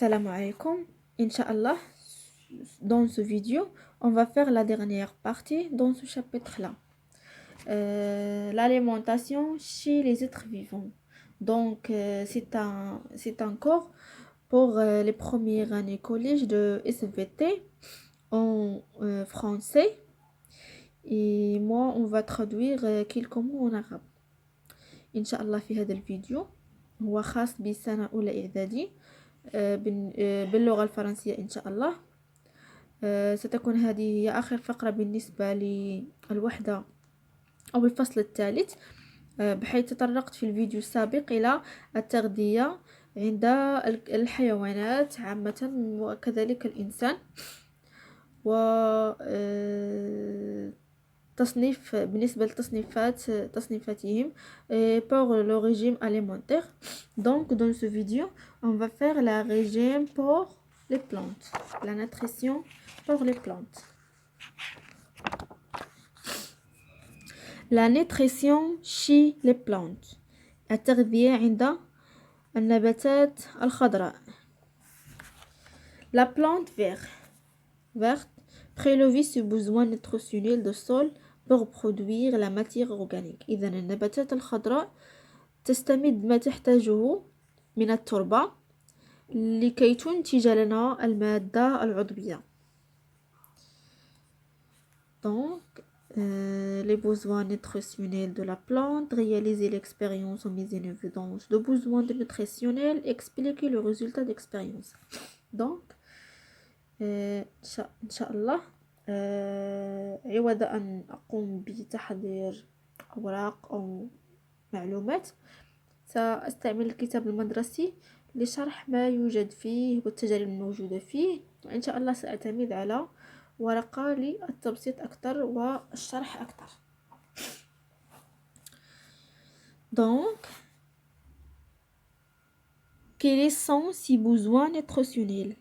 Assalamu alaikum. Inch'Allah, dans ce vidéo, on va faire la dernière partie dans ce chapitre-là. L'alimentation chez les êtres vivants. Donc, c'est un cours pour les premières années collège de SVT en français. Et moi, on va traduire quelques mots en arabe. Inch'Allah, في هذا الفيديو هو خاص بسنة أولى إعدادي باللغة الفرنسية إن شاء الله. ستكون هذه هي آخر فقرة بالنسبة للوحدة أو الفصل الثالث، بحيث تطرقت في الفيديو السابق إلى التغذية عند الحيوانات عامة وكذلك الإنسان، و تصنيف بالنسبة تصنيفاتهم pour le régime alimentaire. Donc dans ce vidéo on va faire la régime pour les plantes, la nutrition pour les plantes. La nutrition chez les plantes. التغذية عند النباتات الخضراء. La plante verte prélever ses besoins nutritionnels de sol pour produire la matière organique. إذا النباتات الخضراء تستمد ما تحتاجه من التربة لكي تنتج لنا المادة العضوية. Donc, les besoins nutritionnels de la plante, réaliser l'expérience en mise en évidence de besoins nutritionnels, expliquer le résultat d'expérience. Donc, إن شاء الله عوض أن أقوم بتحضير أوراق أو معلومات، سأستعمل الكتاب المدرسي لشرح ما يوجد فيه والتجارب الموجودة فيه، وإن شاء الله سأعتمد على ورقة للتبسيط أكثر والشرح أكثر. Donc, quels sont ses besoins nutritionnels؟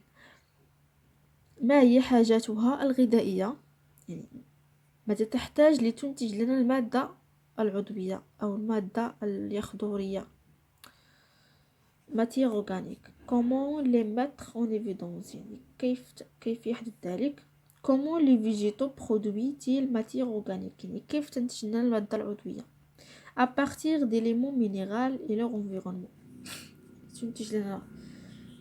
ما هي حاجاتها الغذائية؟ يعني ماذا تحتاج لتنتج لنا المادة العضوية أو المادة اليخضرية matière organique. Comment les mettre en évidence؟ يعني كيف يحدث ذلك؟ Comment les végétaux produisent-ils matière organique؟ يعني كيف تنتج لنا المادة العضوية à partir d'éléments minéraux et leur environnement. تنتج لنا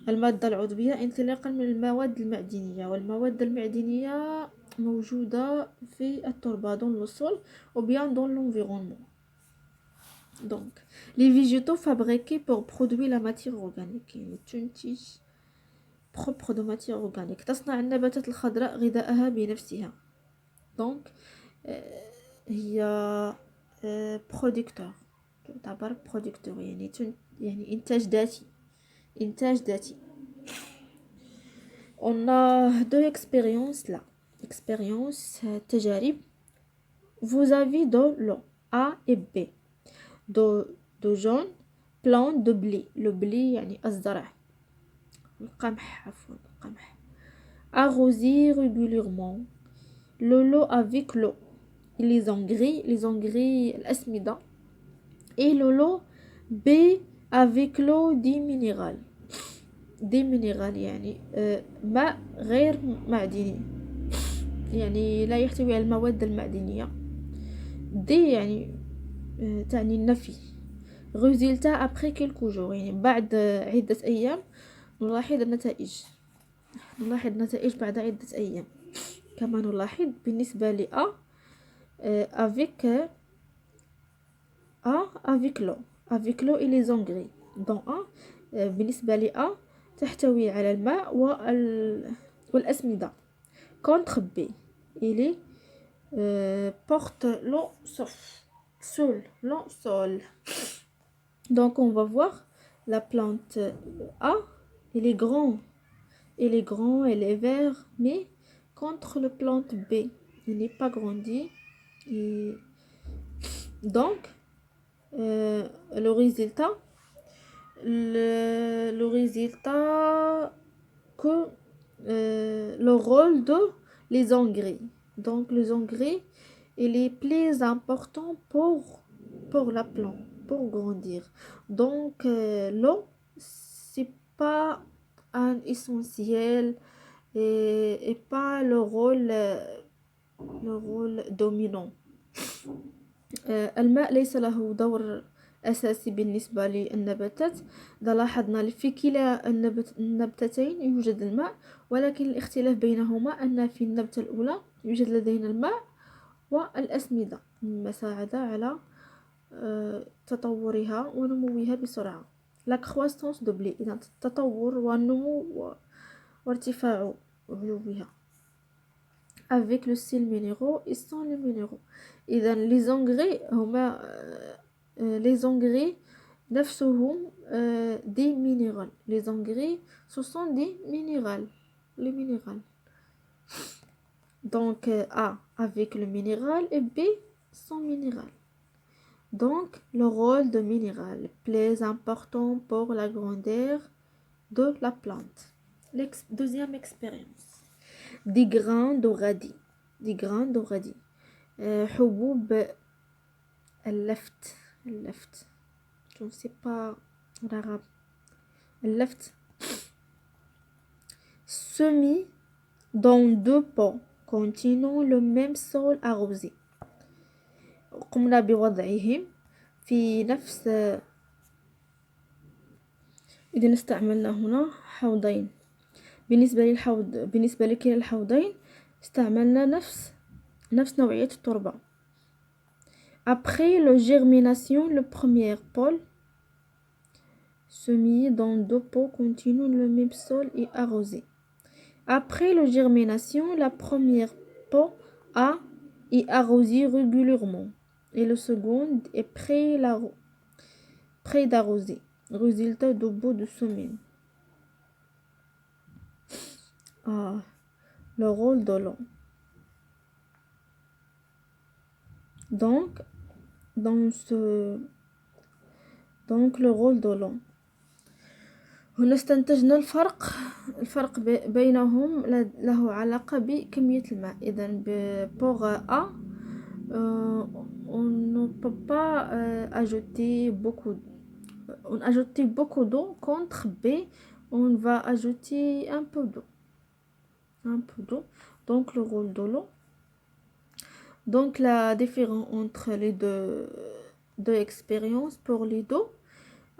المادة العضوية انطلاقا من المواد المعدنية، والمواد المعدنية موجودة في التربة dans le sol ou bien dans l'environnement. Donc, les végétaux fabriqués pour produire la matière organique، يعني تنتج propre de matière organique. تصنع النباتات الخضراء غذاءها بنفسها. Donc, هي producteur، تعتبر producteur، يعني إنتاج ذاتي. On a deux expériences là. Expérience تجارب. Vous avez de l'eau A et B. de jaune plante de blé. Le blé يعني الزرع، القمح عفوا القمح. Arroser régulièrement. Le lot avec l'eau. Les engrais الأسمدة. Et le lot B avec l'eau des minéraux. دي مينيرال يعني ماء غير معدني، يعني لا يحتوي على المواد المعدنية. دي يعني تعني النفي. résultat après quelques jours، يعني بعد عدة أيام نلاحظ النتائج بعد عدة أيام. كما نلاحظ بالنسبة ل A avec l'eau et les engrais. donc A بالنسبة ل A تحتوي على الماء والأسمدة. contre B il est porte l'eau sol. Donc on va voir la plante A, il est grand, elle est vert, mais contre la plante B il n'est pas grandi. Et donc le résultat que le rôle de les engrais. Donc les engrais il est plus important pour la plante pour grandir. Donc l'eau c'est pas un essentiel et pas le rôle dominant. الماء ليس له دور أساسي بالنسبة للنباتات. إذا لاحظنا في كلا النبتتين يوجد الماء، ولكن الاختلاف بينهما أن في النبتة الأولى يوجد لدينا الماء والأسمدة المساعدة على تطورها ونموها بسرعة. La croissance de blé، إذا التطور والنمو وارتفاع علوها. Avec le style minéraux et sans les minéraux. إذا les engrais هما les engrais نفسهم des minéraux. Les engrais ce sont des minéraux. Les minéraux. Donc A avec le minéral et B sans minéral. Donc le rôle de minéral plus important pour la grandeur de la plante. Deuxième expérience. Des grains de radis. Des grains de radis. حبوب اللفت. Je ne sais pas en arabe. اللفت. Semis dans deux pots contenant le même sol arrosé. قمنا بوضعهم في نفس. إذا استعملنا هنا حوضين. بالنسبة لكلا الحوضين استعملنا نفس نوعية التربة. Après la germination, le premier pot semis dans deux pots contenant le même sol et arrosé. Après la germination, la première pot est arrosée régulièrement et le second est prêt d'arroser. Résultat de bout de semaine. Le rôle de l'eau. Donc le rôle de l'eau. هنا استنتجنا الفرق بينهم له علاقة بكمية الماء. إذن pour A on ne peut pas ajouter beaucoup d'eau. Contre B on va ajouter un peu d'eau. Donc le rôle de l'eau. Donc la différence entre les deux expériences pour les deux,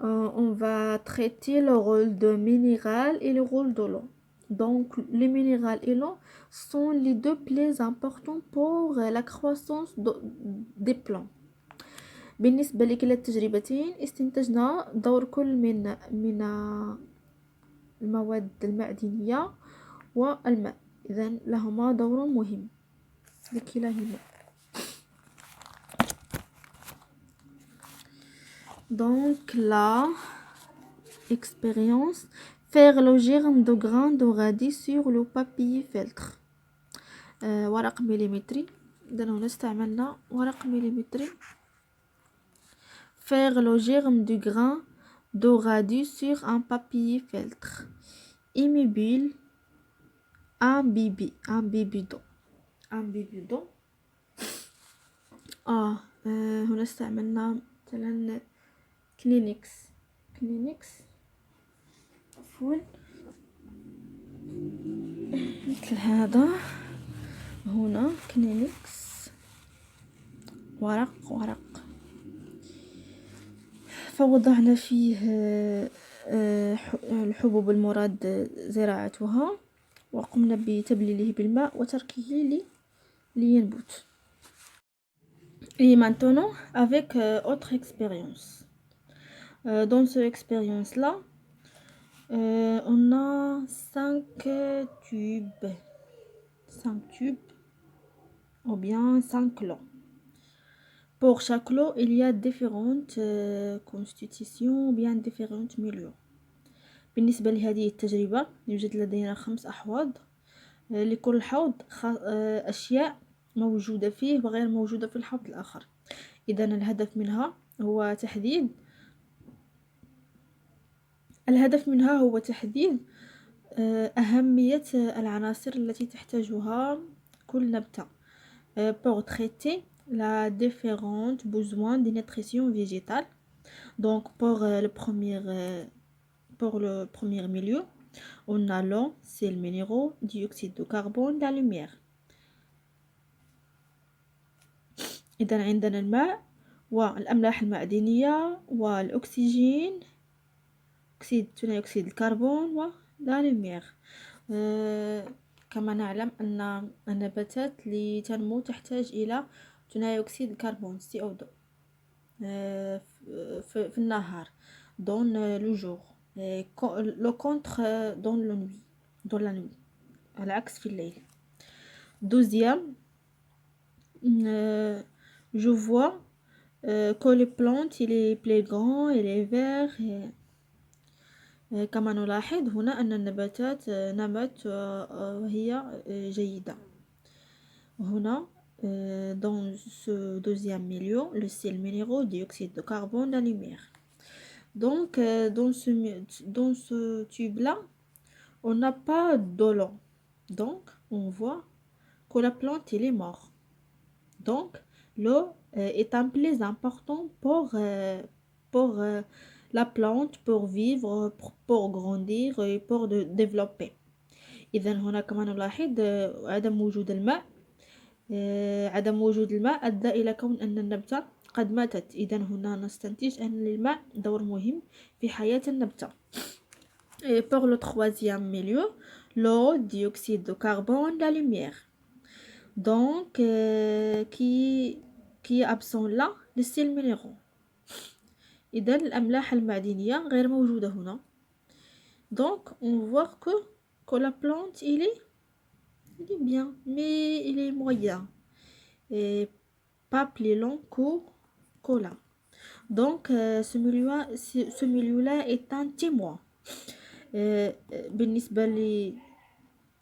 on va traiter le rôle de minéral et le rôle de l'eau. Donc les minéraux et l'eau sont les deux plus importants pour la croissance des plants. بالنسبة لكلا التجربتين استنتجنا دور كل من المواد المعدنية والماء. إذن لهما دور مهم لكلاهما. Donc la expérience, faire le germe de grains de radis sur le papier feutre. ورق مليمتري. إذن هنا استعملنا ورق مليمتري. Faire le germe du grain de radis sur un papier feutre. Immobile. Un bibi d'eau. هنا استعملنا مثلا كلينكس عفوا مثل هذا. هنا كلينكس ورق فوضعنا فيه الحبوب المراد زراعتها وقمنا بتبليله بالماء وتركه لينبت. Et maintenant avec autre expérience. Dans cette expérience-là, on a 5 tubes ou bien 5 lots. Pour chaque lot, il y a différentes constitutions ou bien différents milieux. بالنسبة لهذه التجربة يوجد لدينا 5 أحواض. لكل حوض أشياء موجودة فيه وغير موجودة في الحوض الآخر. إذن الهدف منها هو تحديد أهمية العناصر التي تحتاجها كل نبتة pour traiter la différentes besoins de nutrition végétale. Donc pour le premier milieu On a l'eau, c'est le minéraux, dioxyde de carbone, la lumière. إذا عندنا الماء والأملاح المعدنية والأكسجين، ثاني أكسيد الكربون ولا lumière. كما نعلم أن النباتات لتنمو تحتاج إلى ثاني أكسيد الكربون CO2 في النهار dans le jour et le contre dans la nuit العكس في الليل. Deuxième, je vois que les plantes il est plus grand il est vert كما نلاحظ هنا أن النباتات نمت وهي جيدة. هنا dans ce deuxième milieu le ciel minéraux, dioxyde de carbone, la lumière. Donc dans ce tube là on n'a pas de l'eau, donc on voit que la plante elle est morte. Donc l'eau est un plus important pour la plante pour vivre pour grandir et pour développer. إذا هنا كما نلاحظ عدم وجود الماء أدى إلى كون أن النبتة قد ماتت. إذا هنا نستنتج أن للماء دور مهم في حياة النبتة. Et pour le troisième milieu, l'eau, dioxyde de carbone, la lumière. Donc qui est absent là, le sel minéraux. إذا الأملاح المعدنية غير موجودة هنا. Donc on voit que la plante il est bien mais il est moyen et pas plus long que là. Donc ce milieu là est un témoin بالنسبة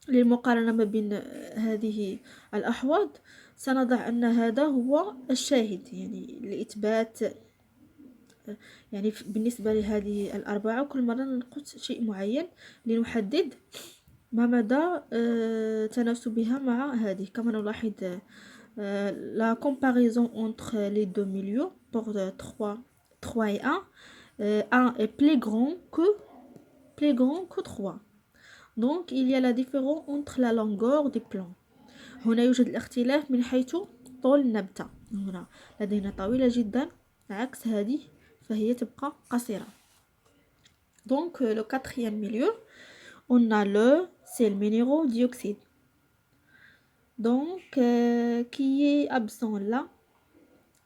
للمقارنة ما بين هذه الأحواض. سنضع أن هذا هو الشاهد يعني لإثبات يعني بالنسبة لهذه الأربعة كل مرة ننقص شيء معين لنحدد ما مدى تناسبها مع هذه. كما نلاحظ la comparaison entre les deux milieux pour 3 et 1 1 est plus grand que 3. Donc il y a la différence entre la longueur des plants. هنا يوجد الاختلاف من حيث طول النبتة. هنا لدينا طويلة جدا عكس هذه فهي تبقى قصيرة. Donc le quatrième milieu on a le sel minéraux dioxyde. Donc qui est absent là,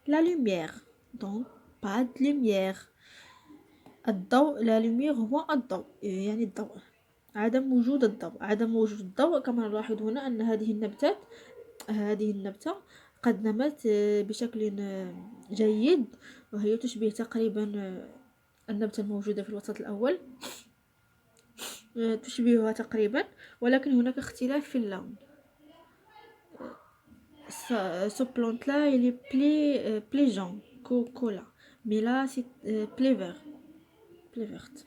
la lumière. Donc pas de lumière. الضوء la lumière هو الضوء يعني الضوء. عدم وجود الضوء كما نلاحظ هنا أن هذه النبتة قد نمت بشكل جيد وهي تشبه تقريبا النبتة الموجودة في الوسط الأول تشبهها تقريبا ولكن هناك اختلاف في اللون. ce plante là il est plus jaune que là mais là c'est plus verte.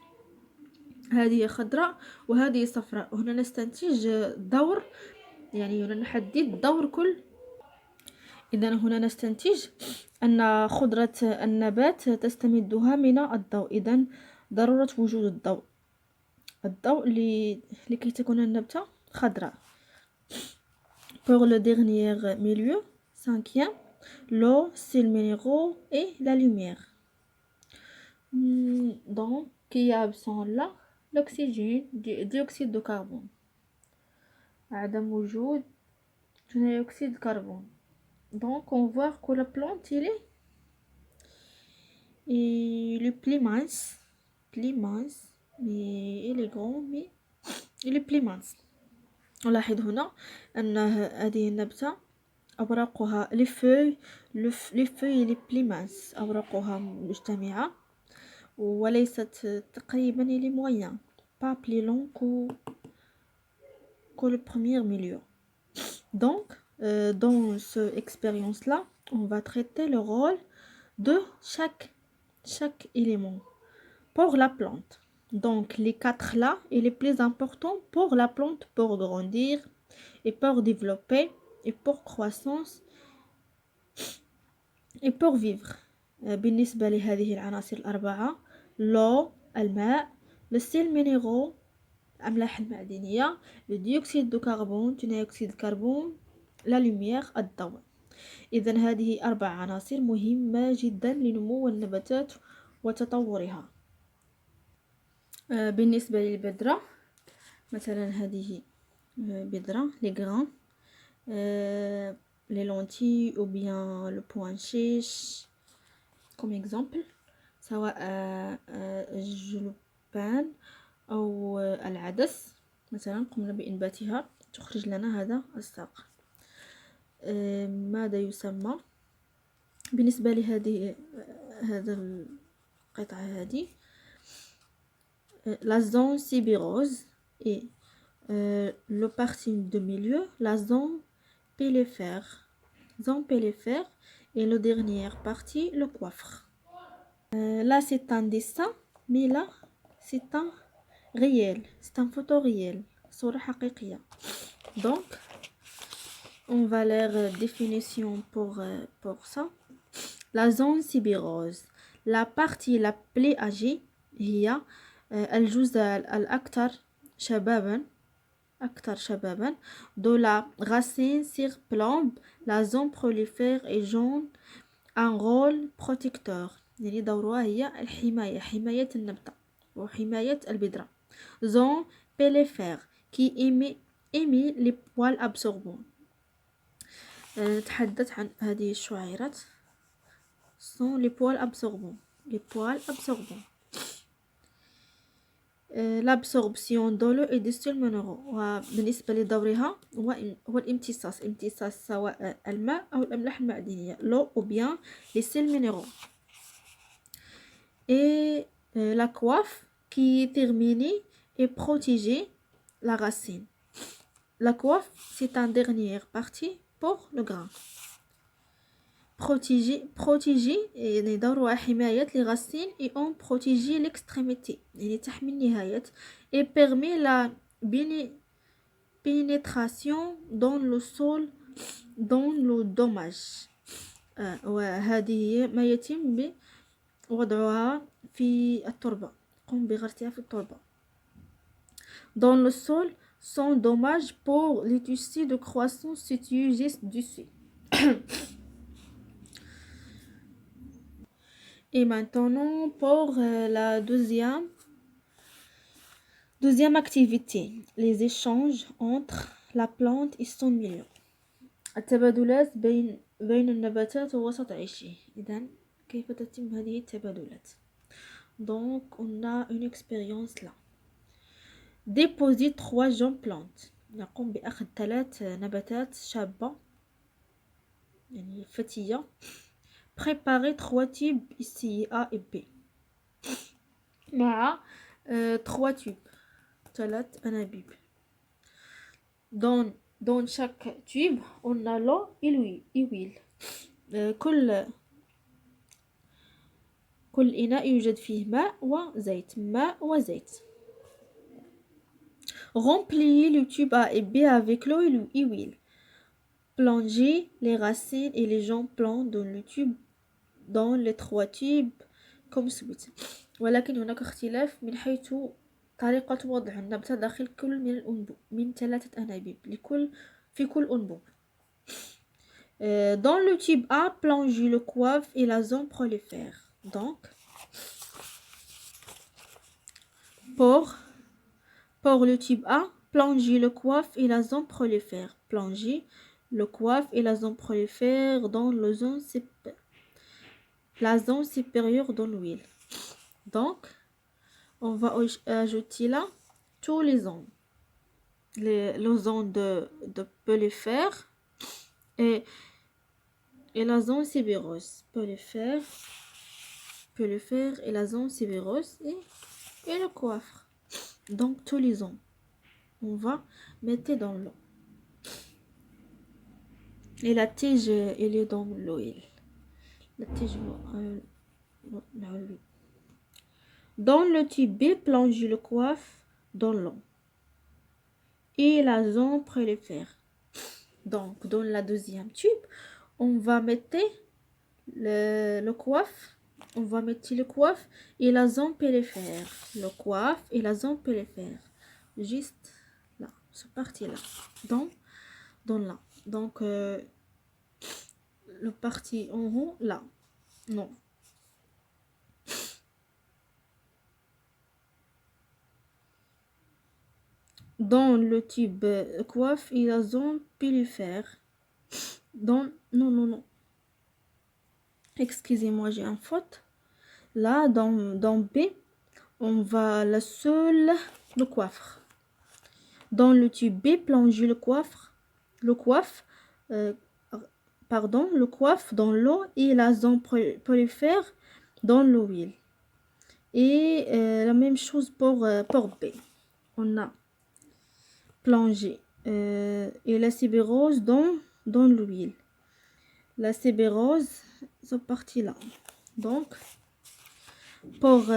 هذه خضراء وهذه صفراء. هنا نستنتج دور يعني هنا نحدد دور كل. إذا هنا نستنتج أن خضرة النبات تستمدها من الضوء. إذا ضرورة وجود الضوء لكي تكون النبتة خضراء. Pour le dernier milieu, cinquième, l'eau, c'est le minéraux et la lumière. Donc qui est absent là, l'oxygène, dioxyde de carbone. عدم وجود ثاني أكسيد الكربون. Donc on voit que la plante il est plus mince mais il est grand mais il est plus mince. نلاحظ هنا أن هذه النبتة أوراقها les feuilles il est plus mince. أوراقها مجتمعة وليست تقريبا il est moyen pas plus long que le premier milieu. Donc dans cette expérience là on va traiter le rôle de chaque élément pour la plante. Donc les 4 là il est plus important pour la plante pour grandir et pour développer et pour croissance et pour vivre. بالنسبة لهذه العناصر الأربعة l'eau الماء le sel minéraux الأملاح المعدنية، الديوكسيد دو كربون، ثاني أكسيد الكربون، لا لوميير، الضوء. إذن هذه 4 عناصر مهمة جدا لنمو النباتات وتطورها. بالنسبة للبذرة مثلا هذه بذرة لي غران، les lentilles ou bien le pois chiche comme exemple، سواء الجلبان أو العدس مثلا قمنا بإنباتها تخرج لنا هذا الساق. ماذا يسمى بالنسبة لهذه هذا القطعة هذه la zone sibérose et le partie de milieu la zone pélifère. Zone pélifère et la dernière partie le coifre. Là c'est un dessin mais là c'est un réel, c'est un photo réel, صورة حقيقية. Donc on va lire définition pour ça. La zone sibérose la partie la plus âgée هي الجزء الأكثر شبابا de la racine surplombe la zone prolifère et joue un rôle protecteur. يعني دورها هي حماية النبتة وحماية البذرة. zone pélifère qui émet les poils absorbants. نتحدث عن هذه الشعيرات sont les poils absorbants. l'absorption de l'eau et des sels minéraux. وبالنسبة لدورها هو الامتصاص سواء الماء أو الأملاح المعدنية l'eau ou bien les sels minéraux. Et la coiffe qui termine et protéger la racine. La coiffe c'est une dernière partie pour le grain. protéger يعني دورها حماية les racines et on protéger l'extrémité يعني تحمي النهاية et permet la pénétration dans le sol dans le dommage. وهذه ما يتم بوضعها في التربة، قم بغرسها في التربة dans le sol sans dommage pour les tissus de croissance situés juste dessus. Et maintenant pour la deuxième activité, les échanges entre la plante et son milieu. التبادلات بين النباتات ووسط عيشه. إذن كيف تتم هذه التبادلات؟ Donc on a une expérience là. Déposer 3 jeunes plantes. نقوم بأخذ 3 نباتات شابة يعني فتية. Préparer 3 tubes ici A et B مع 3 tubes 3 أنابيب. dans chaque tube on a l'eau et l'huile. كل إناء يوجد فيه ماء وزيت. Remplir le tube A et B avec l'eau et l'huile. Plonger les racines et les jeunes plantes dans les 3 tubes comme suite. ولكن هناك اختلاف من حيث طريقة وضع النبتة داخل كل من الأنبوب من 3 أنابيب في كل أنبوب. Dans le tube A, plonger le coiffe et la zone prolifère. Donc, pour le tube A, plonger le coiffe et la zone prolifère. Plonger le coiffe et la zone prolifère dans la zone supérieure de l'huile. Donc, on va ajouter là tous les zones. Les zones de prolifère et la zone sibérose. Prolifère et la zone sibérose et le coiffe. Donc, tous les zones. On va mettre dans l'eau. Et la tige, elle est dans l'huile. La tige, dans le tube B, plonger le coiffe dans l'eau et la zone prolifère. Donc, dans la deuxième tube, on va mettre le coiffe. On va mettre le coiffe et la zone périphéère. Le coiffe et la zone périphéère. juste là, cette partie là, dans là. Donc le partie en haut là, non. Dans le tube coiffe et la zone pilifère. Non, non. Excusez-moi, j'ai une faute. Là, dans B, on va la seule le coiffe. Dans le tube B, plonger le coiffe, le coiffe dans l'eau et la zone polyphère dans l'huile. Et la même chose pour B. On a plongé et la cibérose dans l'huile. La cibérose, cette partie là. Donc, pour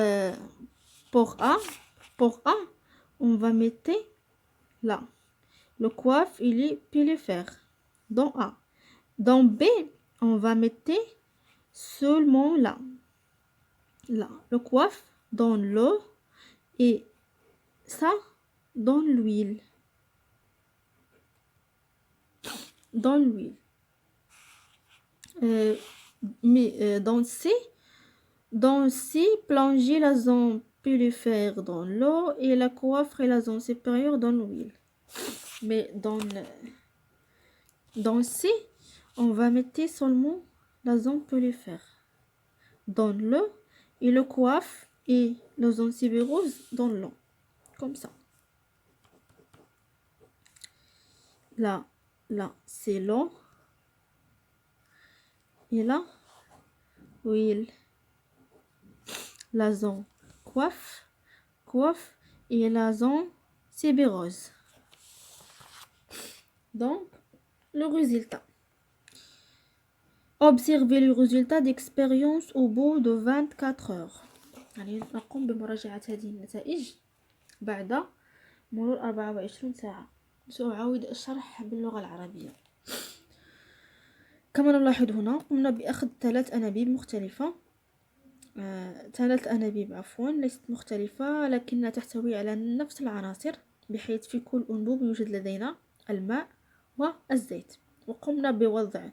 A, on va mettre là. Le coiffe, il est pilifère dans A. Dans B, on va mettre seulement là. Là, le coiffe dans l'eau et ça dans l'huile. Dans l'huile. Mais dans C, plonger la zone pilifère dans l'eau et la coiffe et la zone supérieure dans l'huile. Mais dans C, on va mettre seulement la zone pilifère dans l'eau et le coiffe et la zone sibérose dans l'eau. Comme ça. Là, c'est l'eau. Et là, huile. La zone coiffe et la zone sibérose. Donc, le résultat. Observez le résultat d'expérience au bout de 24 heures. يعني نقوم بمراجعة هذه النتائج بعد مرور 24 ساعة. سأعاود الشرح باللغة العربية. كما نلاحظ هنا قمنا بأخذ 3 أنابيب مختلفة. 3 أنابيب عفوا ليست مختلفة لكنها تحتوي على نفس العناصر بحيث في كل أنبوب يوجد لدينا الماء والزيت. وقمنا بوضع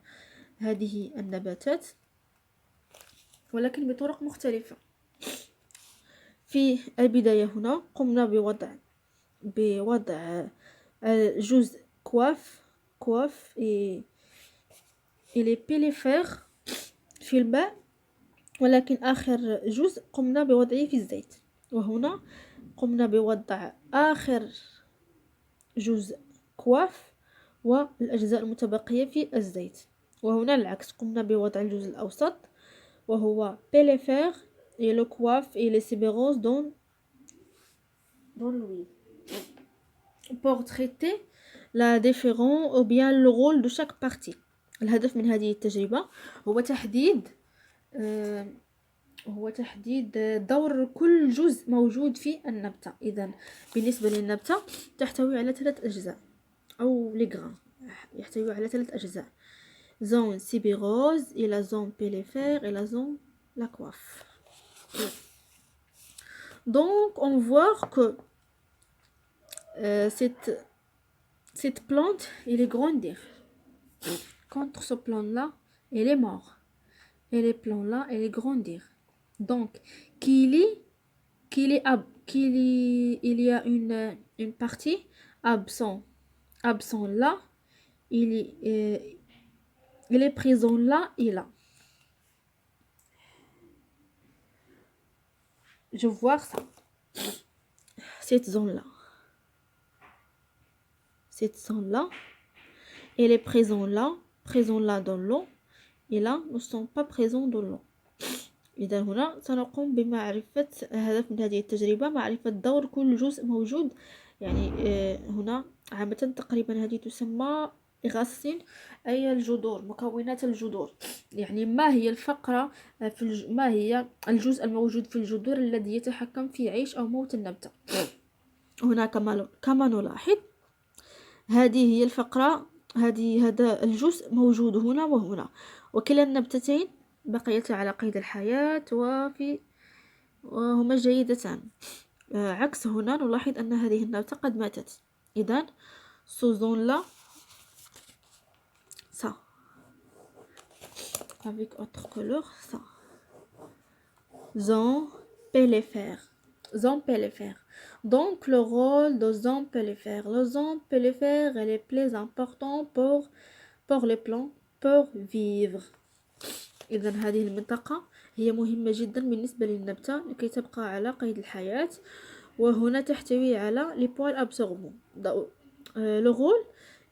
هذه النباتات ولكن بطرق مختلفة. في البداية هنا قمنا بوضع جزء كواف et les pilifères في الماء ولكن آخر جزء قمنا بوضعه في الزيت. وهنا قمنا بوضع آخر جزء كواف والأجزاء المتبقية في الزيت. وهنا العكس قمنا بوضع الجزء الأوسط وهو pilifère et le coiffe et les sibéroses dans l'huile. Pour traiter la différence ou bien le rôle de chaque partie. الهدف من هذه التجربة هو تحديد دور كل جزء موجود في النبتة. إذن بالنسبة للنبتة تحتوي على 3 أجزاء أو لغران يحتوي على 3 أجزاء. zone sibérose et la zone pilifère et la zone la coiffe. Donc on voit que cette plante elle est grandir. Contre ce plan-là, elle est mort. Et les plants-là, elle est grandir. Donc, il y a une partie absent là, il est présent là et là. Je vois ça. Cette zone-là, elle est présent là dans l'eau. Et là, nous ne sommes pas présents dans l'eau. إذا هنا سنقوم بمعرفة هدف من هذه التجربة معرفة دور كل جزء موجود. يعني هنا عامة تقريبا هذه تسمى إغاثين أي الجذور مكونات الجذور. يعني ما هي الفقرة ما هي الجزء الموجود في الجذور الذي يتحكم في عيش أو موت النبتة. هنا كما نلاحظ هذه هي الفقرة هذا الجزء موجود هنا وهنا وكلا النبتتين بقيتا على قيد الحياة وهما جيدتان. عكس هنا نلاحظ أن هذه النبتة قد ماتت. إذن ce zone-là, ça, avec autre couleur, ça. Zone pellifère. Zone pellifère. Donc le rôle de zone pellifère. Le zone pellifère elle est plus important pour les plantes pour vivre. إذن هذه المنطقة هي مهمة جدا بالنسبة للنبتة لكي تبقى على قيد الحياة، وهنا تحتوي على لي بوال أبسوربون. لو رول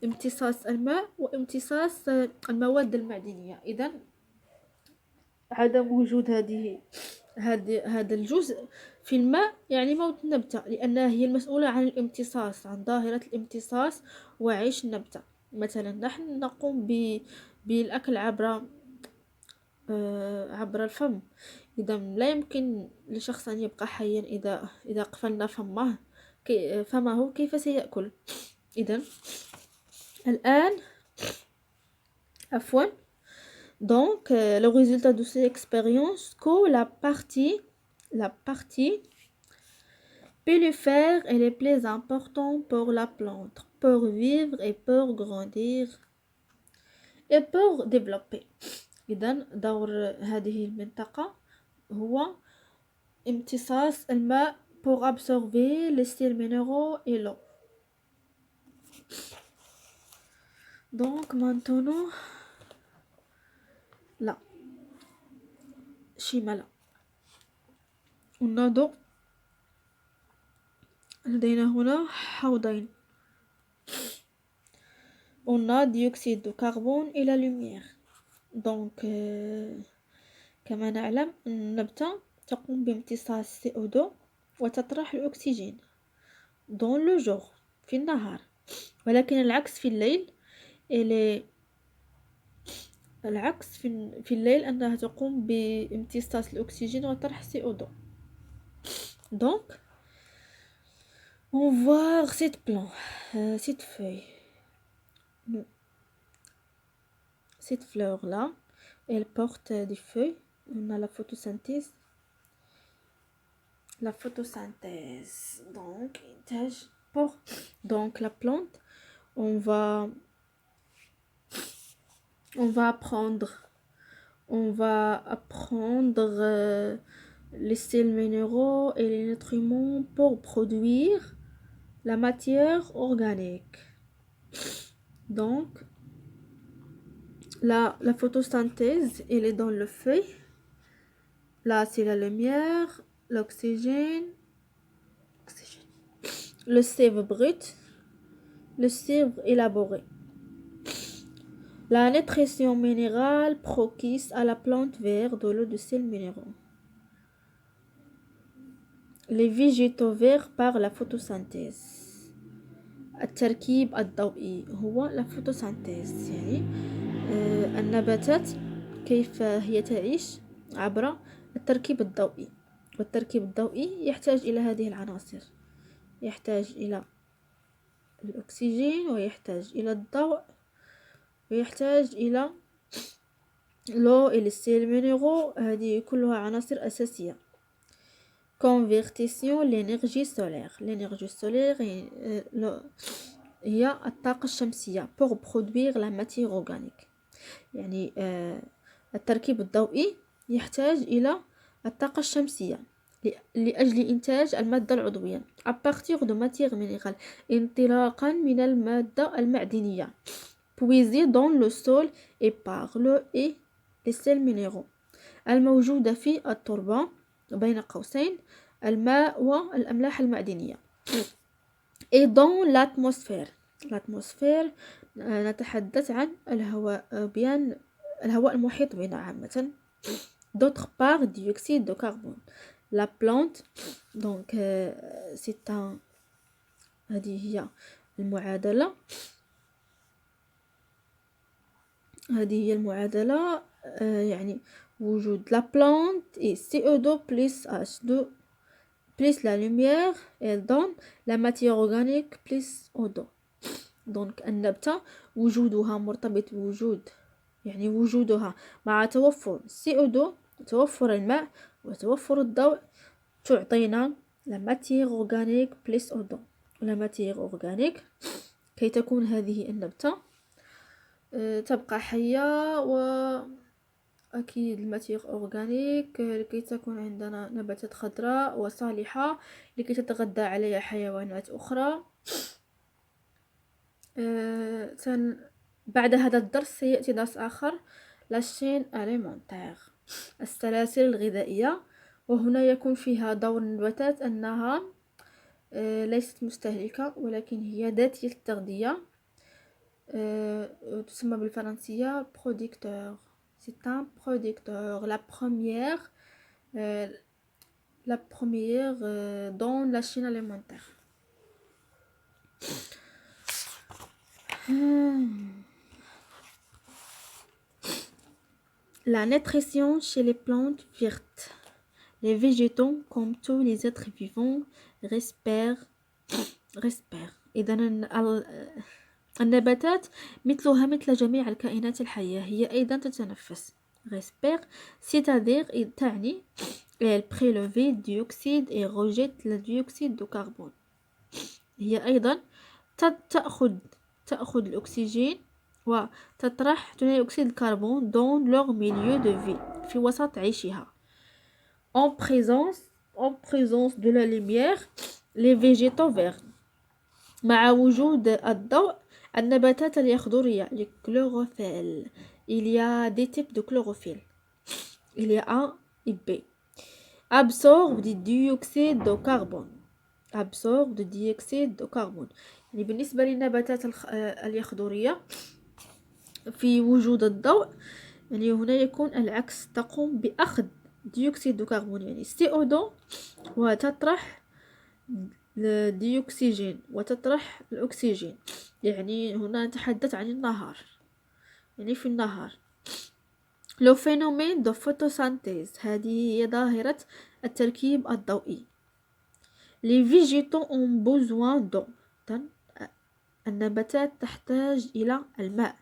امتصاص الماء وامتصاص المواد المعدنية. إذن عدم وجود هذا الجزء في الماء يعني موت النبتة، لأنها هي المسؤولة عن الامتصاص، عن ظاهرة الامتصاص وعيش النبتة. مثلا نحن نقوم بالأكل عبر الفم. إذا لا يمكن لشخص أن يبقى حيا إذا قفلنا فمه كيف سيأكل؟ إذا الآن عفوا. Donc, le résultat de cette expérience, que la partie pellifère elle est plus importante pour la plante, pour vivre et pour grandir et pour développer. إذن دور هذه المنطقة هو امتصاص الماء pour absorber les sels minéraux et l'eau. Donc maintenant là شمال النضوء لدينا هنا حوضين. On a dioxyde de carbone et la lumière. Donc كما نعلم النبتة تقوم بامتصاص CO2 وتطرح الأكسجين dans le jour في النهار، ولكن العكس في الليل. العكس في الليل أنها تقوم بامتصاص الأكسجين وطرح CO2. Donc on voit cette plante, cette feuille, cette fleur là, elle porte des feuilles. On a la photosynthèse. Donc la plante, on va apprendre les sels minéraux et les nutriments pour produire la matière organique. Donc la photosynthèse elle est dans le feuille. Là c'est la lumière, l'oxygène, le sève brut, le sève élaboré. La nutrition minérale propice à la plante verte de l'eau de sels minéraux. Les végétaux verts par la photosynthèse. التركيب الضوئي هو la photosynthèse، يعني النباتات كيف هي تعيش عبر التركيب الضوئي. والتركيب الضوئي يحتاج إلى هذه العناصر، يحتاج إلى الأكسجين ويحتاج إلى الضوء ويحتاج إلى l'eau et les sels minéraux. هذه كلها عناصر أساسية. Conversion l'énergie solaire. L'énergie solaire هي الطاقة الشمسية pour produire la matière organique. يعني التركيب الضوئي يحتاج إلى الطاقة الشمسية لأجل إنتاج المادة العضوية à partir de matière minérale، انطلاقا من المادة المعدنية puisée dans le sol et par l'eau et les sels minéraux الموجودة في التربة بين قوسين الماء والأملاح المعدنية. et dans l'atmosphère. l'atmosphère نتحدث عن الهواء المحيط بنا عامة. d'autre part dioxyde de carbone. la plante donc c'est هذه هي المعادلة. يعني وجود la plante et CO2 plus H2 plus la lumière elle donne la matière organique plus O2. donc النبتة وجودها مرتبط بوجود، يعني وجودها مع توفر CO2 توفر الماء وتوفر الضوء تعطينا la matière organique plus odon. La matière organique كي تكون هذه النبتة تبقى حية، وأكيد الماتيغ أورغانيك لكي تكون عندنا نباتات خضراء وصالحة لكي تتغذى عليها حيوانات أخرى. بعد هذا الدرس سيأتي درس آخر لا شين أليمونتير، السلاسل الغذائية، وهنا يكون فيها دور النباتات أنها ليست مستهلكة ولكن هي ذاتية التغذية. تسمى بالفرنسية producteur. C'est un producteur. La première dans la chaîne alimentaire. La nutrition chez les plantes vertes. Les végétaux, comme tous les êtres vivants, respirent. إذن النباتات مثلها مثل جميع الكائنات الحية هي أيضا تتنفس. respire c'est-à-dire تعني elle prélève dioxyde et rejette le dioxyde de carbone. هي أيضا تأخذ الأكسجين وتطرح ثاني أكسيد الكربون dans leur milieu de vie، في وسط عيشها. en présence de la lumière les végétaux verts. مع وجود الضوء النباتات اليخضرية les chlorophylle. Il y a des types de chlorophylle. Il y a A et B. Absorbe du dioxyde de carbone. يعني بالنسبة للنباتات اليخضرية في وجود الضوء يعني هنا يكون العكس، تقوم بأخذ ديوكسيد دو كربون يعني CO2 وتطرح الديوكسيجين وتطرح الأكسجين. يعني هنا نتحدث عن النهار، يعني في النهار. لو فينومين دو فوتوسانتيز هذه هي ظاهرة التركيب الضوئي. لي فيجيتو اون بوزوان دو النباتات تحتاج إلى الماء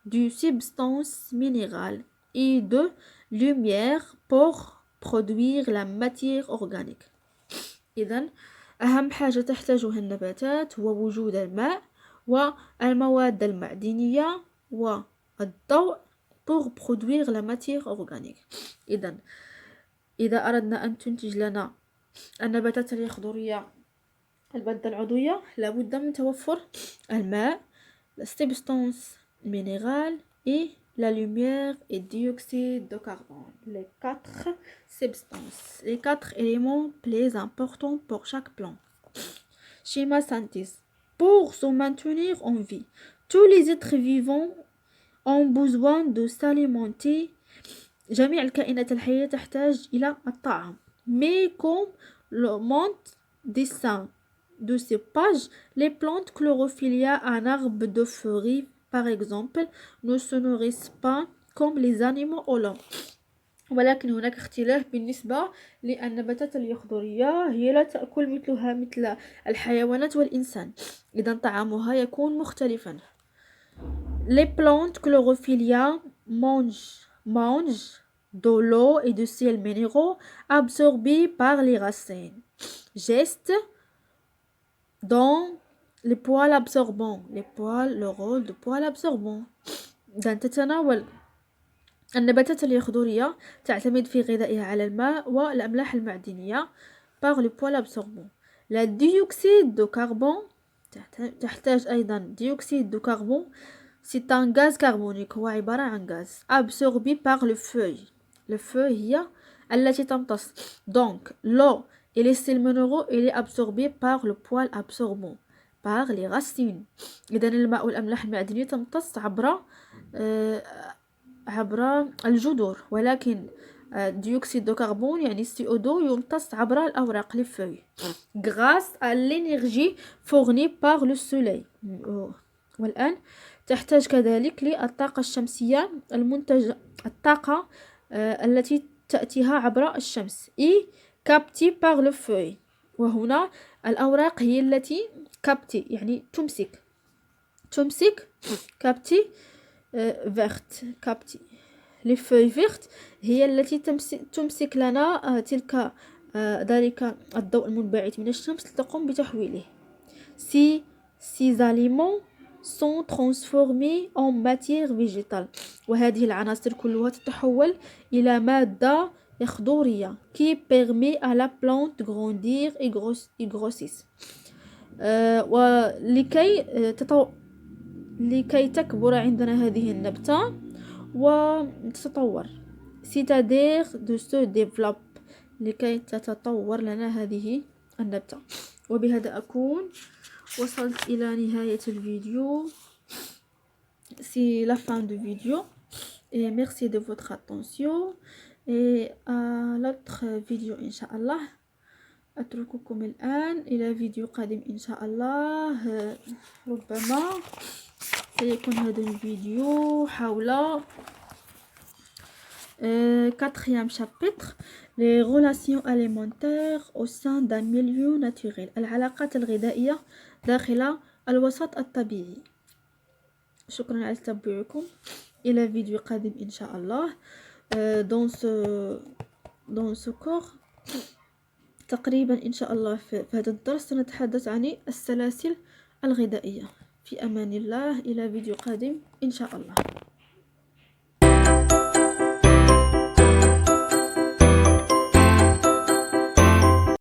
دو سبستانس مينيرال اي دو لوميير بور برودوير لا ماتيير أورغانيك. إذن أهم حاجة تحتاجها النباتات هو وجود الماء والمواد المعدنية والضوء pour produire la matière organique. إذا أردنا أن تنتج لنا النباتات اليخضرية المادة العضوية لابد من توفر الماء، la substance minérale et la lumière et dioxyde de carbone. Les 4 substances, les 4 éléments plus importants pour chaque plante. Schéma synthèse. Pour se maintenir en vie, tous les êtres vivants ont besoin de s'alimenter. جميع الكائنات الحية تحتاج إلى الطعام. Mais comme le monde descend de ces pages, les plantes chlorophylla, un arbre de feuilles par exemple, ne se nourrissent pas comme les animaux au long. ولكن هناك اختلاف بالنسبة للنباتات اليخضرية، هي لا تأكل مثل الحيوانات والإنسان، إذا طعامها يكون مختلفا. Les plantes chlorophylla mangent de l'eau et du sels minéraux absorbés par les racines. Geste dans les poils absorbants. Le rôle de poils absorbants. تتناول النباتات اليخضرية تعتمد في غذائها على الماء والأملاح المعدنية par les poils absorbants. La dioxyde de carbone تحتاج أيضا ديوكسيد دو كربون. C'est un gaz carbonique، هو عبارة عن غاز absorbé par le feuille. Le feuille هي التي تمتص. Donc l'eau et les sels minéraux elle est absorbée par le poil absorbant par les racines. إذا الماء والأملاح المعدنية تمتص عبر الجذور، ولكن ديوكسيد دو كربون يعني CO2 يمتص عبر الأوراق les feuilles grâce à l'énergie fournie par le soleil. والآن تحتاج كذلك للطاقة الشمسية المنتجة، الطاقة التي تأتيها عبر الشمس et captée par le feuille. وهنا الأوراق هي التي captée يعني تمسك captée verte captée. les feuilles vertes هي التي تمسك لنا تلك ذلك الضوء المنبعث من الشمس تقوم بتحويله. Ces aliments sont transformés en matière végétale. وهذه العناصر كلها تتحول إلى مادة خضورية qui permet à la plante de grandir et grossir. لكي تكبر عندنا هذه النبتة وتتطور. C'est-à-dire de se développer. لكي تتطور لنا هذه النبتة. وبهذا أكون وصلت إلى نهاية الفيديو. C'est la fin du vidéo. Et merci de votre attention. Et à l'autre vidéo إن شاء الله. أترككم الآن إلى فيديو قادم إن شاء الله. ربما سيكون هذا الفيديو حول quatrième chapitre, les relations alimentaires au sein d'un milieu naturel. العلاقات الغذائية داخل الوسط الطبيعي. شكرا على تتبعكم. إلى فيديو قادم إن شاء الله. dans ce cours تقريبا إن شاء الله في هذا الدرس سنتحدث عن السلاسل الغذائية. في أمان الله. إلى فيديو قادم إن شاء الله.